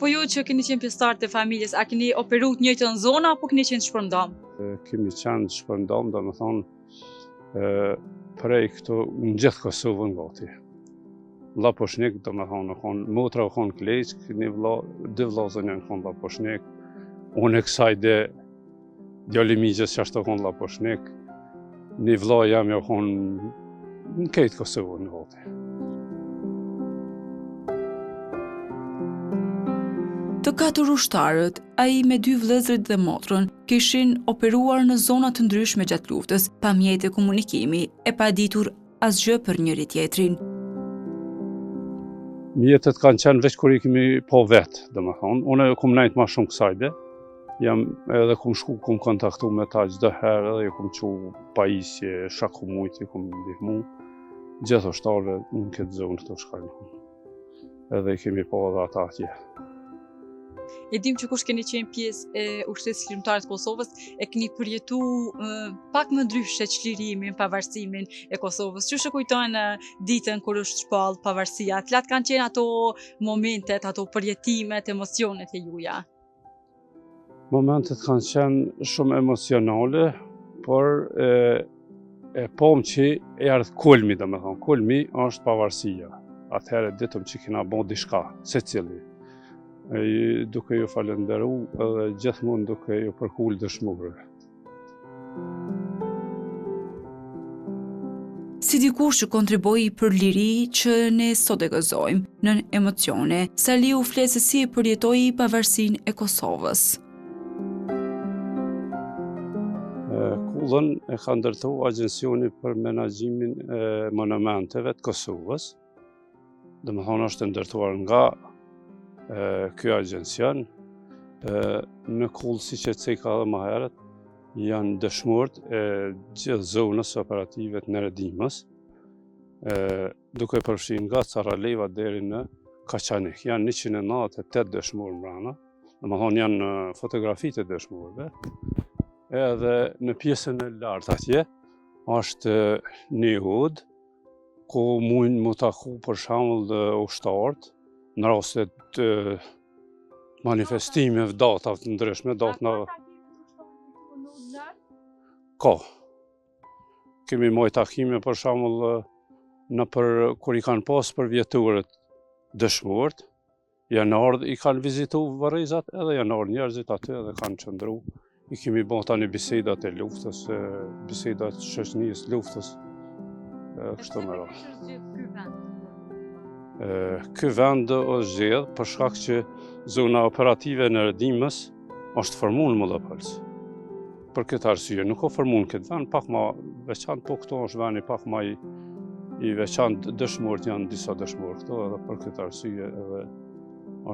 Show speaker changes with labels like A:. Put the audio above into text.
A: Po ju që keni qenë pjesëtar të familjes, a keni operu të njëjtën zonë apo keni qenë të shpërndam?
B: Kemi qenë të shpërndam, do më thonë, prej këtu në gjithë Kosovën gati. Vlla Poshnik, do më thonë, motra u thonë Kleq, dy vllazën janë thonë Vlla Poshnik, unë e kësaj djali migjës që ashtë thonë Vlla Poshnik, një vlla jam ja thonë në kejtë Kosovën gati.
C: Të katër ushtarët, ai me dy vëllezërit dhe motrën, kishin operuar në zona të ndryshme gjatë luftës, pa mjete komunikimi e pa ditur asgjë për njëri tjetrin.
B: Mjetet kanë qenë veç kur I kemi po vetë, dhe më thonë. Unë kom nejtë ma shumë kësajde. Jam edhe kom shku, kom kontaktu me ta çdo herë, edhe kom qu pajisje, shaku mujti, kom ndihmu. Gjithë ushtarëve në këtë zonë të shkajnë. Edhe I kemi po edhe ata atje.
A: E dim që kush keni qenë pjesë e ushtrisë lirëtare të Kosovës, e keni përjetu pak më ndryshe çlirimin, pavarësimin e Kosovës. Çu kujtojnë ditën kur është shpall pavarësia? Cilat kanë qenë ato momentet, ato përjetimet, emocionet e juaja?
B: Momentet kanë qenë shumë emocionale, por e pom që e ardhë kulmi, dhe me thonë. Kulmi është pavarësia. Atëherë ditëm që kena bo diçka, secili. Duke ju falenderu edhe gjithmonë duke ju përkull dëshmorëve.
C: Si dikush që kontriboi për liri që ne sot e gëzojmë në emocione, Saliu flet se si e përjetoi pavarësinë e Kosovës.
B: Kullën e ka ndërtu Agjencioni për Menaxhimin e Monumenteve të Kosovës. Domethënë është ndërtuar nga ky agjencion, në kullë si që ceka dhe më herët, janë dëshmorët e gjithë zonës operative të Neredimës, duke përfshirë nga Caraleva deri në Kaçanik. Janë 198 dëshmorë mbrana, domethënë janë fotografitë e dëshmorëve, edhe në pjesën e lartë atje është një hudë, ku mund mu taku për shembull ushtarët, në rastet të manifestimeve, datave të ndryshme, Ka. Kemi moj takime për shembull kur I kanë pas për vjeturët dëshmorët, janë ardhur I kanë vizitu varrezat edhe janë ardhur njerëzit aty edhe kanë qëndru. I kemi bën tani bisedat e luftës, bisedat shoqënisë luftës, kështu me radhë. Ky vend është zgjedh për shkak që zona operative e Neredimës është formuar në Mollapëls. Për këtë arsye nuk ka formuar këtë vend pak më veçantë, po këto është vendi pak më I veçantë, dëshmorët janë disa dëshmorë këto edhe për këtë arsye edhe